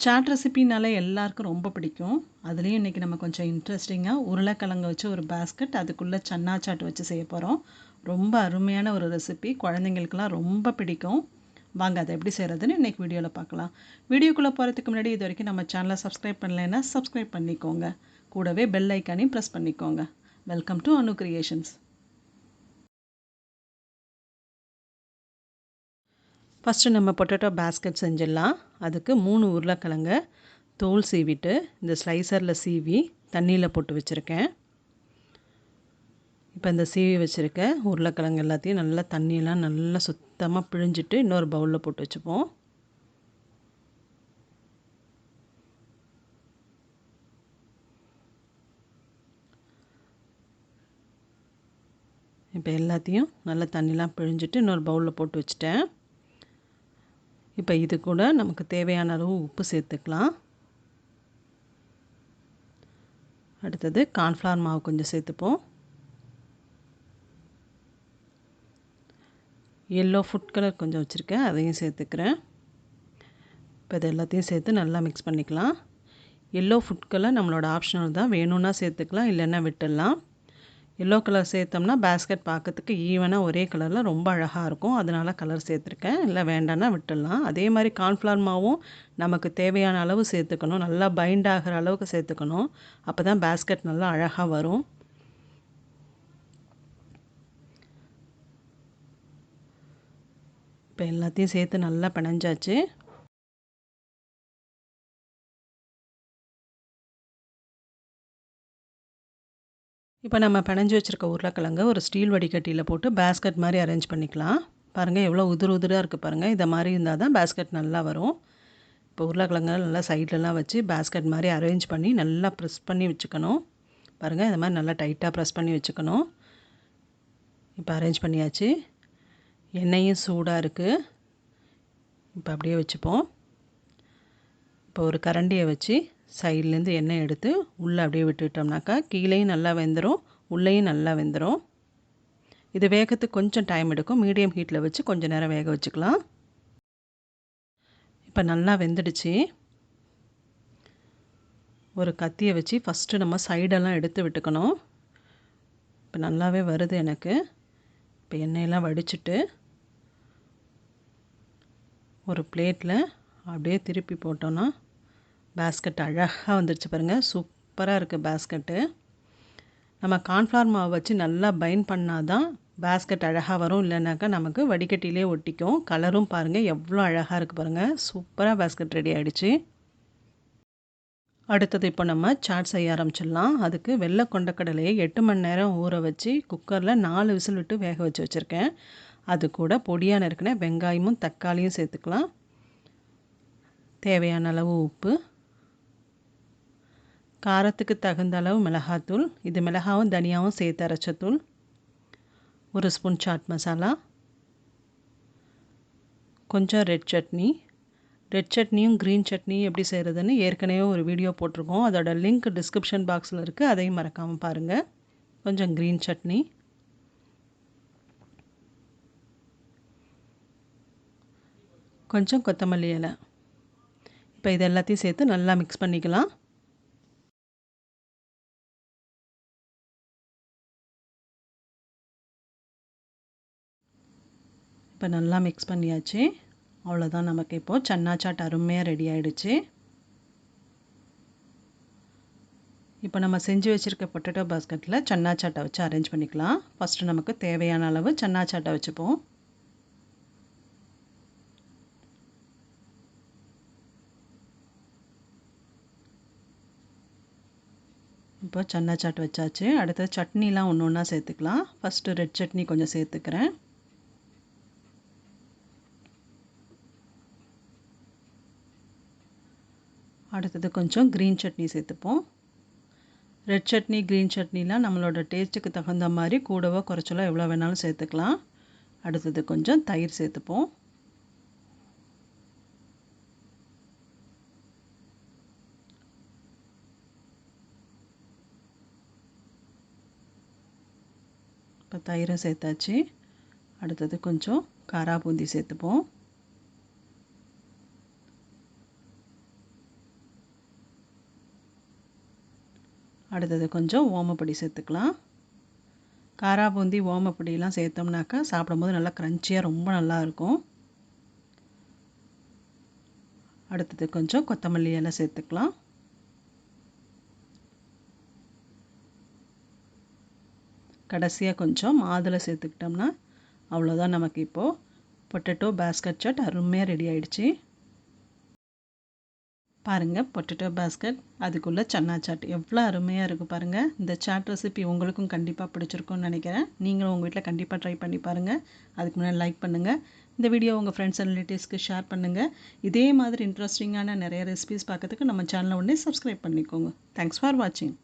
Chat ரெசிபினாலே எல்லாருக்கும் ரொம்ப பிடிக்கும். அதுலேயும் இன்றைக்கி நம்ம கொஞ்சம் இன்ட்ரெஸ்டிங்காக உருளைக்கிழங்கு வச்சு ஒரு பேஸ்கெட், அதுக்குள்ளே சன்னா சாட் வச்சு செய்ய போகிறோம். ரொம்ப அருமையான ஒரு ரெசிபி, குழந்தைங்களுக்கெல்லாம் ரொம்ப பிடிக்கும். வாங்க அதை எப்படி செய்கிறதுன்னு இன்றைக்கி வீடியோவில் பார்க்கலாம். வீடியோக்குள்ளே போகிறதுக்கு முன்னாடி இது வரைக்கும் நம்ம சேனலை சப்ஸ்கிரைப் பண்ணலைன்னா சப்ஸ்கிரைப் பண்ணிக்கோங்க. கூடவே பெல் ஐக்கானையும் ப்ரெஸ் பண்ணிக்கோங்க. Welcome to Anu creations. First நம்ம பொட்டேட்டோ பேஸ்கெட் செஞ்சிடலாம். அதுக்கு 3 உருளைக்கிழங்கு தோல் சீவிட்டு இந்த ஸ்லைசரில் சீவி தண்ணியில் போட்டு வச்சுருக்கேன். இப்போ இந்த சீவி வச்சுருக்க உருளைக்கிழங்கு எல்லாத்தையும் நல்லா தண்ணியெல்லாம் நல்லா சுத்தமாக பிழிஞ்சிட்டு இன்னொரு பவுலில் போட்டு வச்சுப்போம். இப்போ எல்லாத்தையும் நல்லா தண்ணிலாம் பிழிஞ்சிட்டு இன்னொரு பவுலில் போட்டு வச்சுட்டேன். இப்போ இது கூட நமக்கு தேவையான அளவு உப்பு சேர்த்துக்கலாம். அடுத்தது கார்ன்ஃப்ளவர் மாவு கொஞ்சம் சேர்த்துப்போம். எல்லோ ஃபுட் கலர் கொஞ்சம் வச்சுருக்கேன், அதையும் சேர்த்துக்கிறேன். இப்போ இது எல்லாத்தையும் சேர்த்து நல்லா மிக்ஸ் பண்ணிக்கலாம். எல்லோ ஃபுட் கலர் நம்மளோட ஆப்ஷனல் தான், வேணும்னா சேர்த்துக்கலாம், இல்லைன்னா விட்டுடலாம். எல்லோ கலர் சேர்த்தோம்னா பேஸ்கெட் பார்க்கறதுக்கு ஈவனாக ஒரே கலரில் ரொம்ப அழகாக இருக்கும், அதனால் கலர் சேர்த்துருக்கேன். இல்லை வேண்டான்னா விட்டுடலாம். அதே மாதிரி கார்ன்ஃப்ளவர் மாவும் நமக்கு தேவையான அளவு சேர்த்துக்கணும், நல்லா பைண்ட் ஆகிற அளவுக்கு சேர்த்துக்கணும். அப்போ தான் பேஸ்கெட் நல்லா அழகாக வரும். இப்போ எல்லாத்தையும் சேர்த்து நல்லா பிணைஞ்சாச்சு. இப்போ நம்ம பிணைஞ்சி வச்சுருக்க உருளைக்கிழங்கு ஒரு ஸ்டீல் வடிகட்டியில் போட்டு பேஸ்கெட் மாதிரி அரேஞ்ச் பண்ணிக்கலாம். பாருங்கள் எவ்வளோ உதிராக இருக்குது பாருங்கள். இதை மாதிரி இருந்தால் தான் பேஸ்கெட் நல்லா வரும். இப்போ உருளைக்கிழங்கு நல்லா சைட்லலாம் வச்சு பேஸ்கெட் மாதிரி அரேஞ்ச் பண்ணி நல்லா ப்ரெஸ் பண்ணி வச்சுக்கணும். பாருங்கள் இந்த மாதிரி நல்லா டைட்டாக ப்ரெஸ் பண்ணி வச்சுக்கணும். இப்போ அரேஞ்ச் பண்ணியாச்சு. எண்ணெயும் சூடாக இருக்குது. இப்போ அப்படியே வச்சுப்போம். இப்போ ஒரு கரண்டியை வச்சு சைட்லேருந்து எண்ணெய் எடுத்து உள்ளே அப்படியே விட்டுட்டோம்னாக்கா கீழேயும் நல்லா வெந்துடும், உள்ளேயும் நல்லா வெந்துடும். இது வேகத்துக்கு கொஞ்சம் டைம் எடுக்கும். மீடியம் ஹீட்டில் வச்சு கொஞ்சம் நேரம் வேக வச்சுக்கலாம். இப்போ நல்லா வெந்துடுச்சு. ஒரு கத்தியை வச்சு ஃபஸ்ட்டு நம்ம சைடெல்லாம் எடுத்து விட்டுக்கணும். இப்போ நல்லாவே வருது எனக்கு. இப்போ எண்ணெயெல்லாம் வடிச்சிட்டு ஒரு பிளேட்டில் அப்படியே திருப்பி போட்டோன்னா பேஸ்கெட் அழகாக வந்துடுச்சு பாருங்கள். சூப்பராக இருக்குது பேஸ்கெட்டு. நம்ம கார்ன்ஃப்ளவர் மாவு வச்சு நல்லா பைண்ட் பண்ணால் தான் பேஸ்கெட் அழகாக வரும், இல்லைனாக்கா நமக்கு வடிகட்டிலே ஒட்டிக்கும். கலரும் பாருங்கள் எவ்வளோ அழகாக இருக்குது பாருங்கள். சூப்பராக பேஸ்கெட் ரெடி ஆகிடுச்சு. அடுத்தது இப்போ நம்ம சாட் செய்ய ஆரம்பிச்சிடலாம். அதுக்கு வெள்ளை கொண்டக்கடலையை 8 மணி நேரம் ஊற வச்சு குக்கரில் 4 விசில் விட்டு வேக வச்சு வச்சுருக்கேன். அது கூட பொடியாக நறுக்கின வெங்காயமும் தக்காளியும் சேர்த்துக்கலாம். தேவையான அளவு உப்பு, காரத்துக்கு தகுந்த அளவு மிளகாத்தூள், இது மிளகாவும் தனியாகவும் சேர்த்து அரைச்ச தூள், 1 ஸ்பூன் சாட் மசாலா, கொஞ்சம் ரெட் சட்னி. ரெட் சட்னியும் க்ரீன் சட்னியும் எப்படி செய்கிறதுன்னு ஏற்கனவே ஒரு வீடியோ போட்டிருக்கோம், அதோட லிங்க் டிஸ்கிரிப்ஷன் பாக்ஸில் இருக்குது, அதையும் மறக்காமல் பாருங்கள். கொஞ்சம் க்ரீன் சட்னி, கொஞ்சம் கொத்தமல்லி இலை. இப்போ இது எல்லாத்தையும் சேர்த்து நல்லா மிக்ஸ் பண்ணிக்கலாம். இப்போ நல்லா மிக்ஸ் பண்ணியாச்சு. அவ்வளோதான், நமக்கு இப்போது சன்னா சாட் அருமையாக ரெடி ஆகிடுச்சு. இப்போ நம்ம செஞ்சு வச்சுருக்க பொட்டேட்டோ பாஸ்கெட்டில் சன்னா சாட்டை வச்சு அரேஞ்ச் பண்ணிக்கலாம். ஃபஸ்ட்டு நமக்கு தேவையான அளவு சன்னா சாட்டை வச்சுப்போம். இப்போ சன்னா சாட் வச்சாச்சு. அடுத்தது சட்னிலாம் ஒன்று ஒன்றா சேர்த்துக்கலாம். ஃபஸ்ட்டு ரெட் சட்னி கொஞ்சம் சேர்த்துக்கிறேன். அடுத்தது கொஞ்சம் க்ரீன் சட்னி சேர்த்துப்போம். ரெட் சட்னி க்ரீன் சட்னிலாம் நம்மளோட டேஸ்ட்டுக்கு தகுந்த மாதிரி கூடவோ குறைச்சலோ எவ்வளோ வேணாலும் சேர்த்துக்கலாம். அடுத்தது கொஞ்சம் தயிர் சேர்த்துப்போம். இப்போ தயிரை சேர்த்தாச்சு. அடுத்தது கொஞ்சம் காரா பூந்தி சேர்த்துப்போம். அடுத்தது கொஞ்சம் ஓமப்பொடி சேர்த்துக்கலாம். காரா பூந்தி ஓமப்பொடியெலாம் சேர்த்தோம்னாக்கா சாப்பிடும்போது நல்லா க்ரன்ச்சியாக ரொம்ப நல்லாயிருக்கும். அடுத்தது கொஞ்சம் கொத்தமல்லி இலை சேர்த்துக்கலாம். கடைசியாக கொஞ்சம் மாதுளை சேர்த்துக்கிட்டோம்னா அவ்வளோதான். நமக்கு இப்போது பொட்டேட்டோ பேஸ்கட் சாட் அருமையாக ரெடி ஆகிடுச்சு. பாருங்கள், பொட்டேட்டோ பேஸ்கட் அதுக்குள்ளே சன்னா சாட் எவ்வளோ அருமையாக இருக்குது பாருங்கள். இந்த சாட் ரெசிபி உங்களுக்கும் கண்டிப்பாக பிடிச்சிருக்கும்னு நினைக்கிறேன். நீங்களும் உங்கள் வீட்டில் கண்டிப்பாக ட்ரை பண்ணி பாருங்கள். அதுக்கு முன்னாடி லைக் பண்ணுங்கள். இந்த வீடியோ உங்கள் ஃப்ரெண்ட்ஸ் அண்ட் ரிலேட்டிவ்ஸ்க்கு ஷேர் பண்ணுங்கள். இதே மாதிரி இன்ட்ரெஸ்டிங்கான நிறைய ரெசிபிஸ் பார்க்கறதுக்கு நம்ம சேனலை உடனே சப்ஸ்கிரைப் பண்ணிக்கோங்க. தேங்க்ஸ் ஃபார் வாட்சிங்.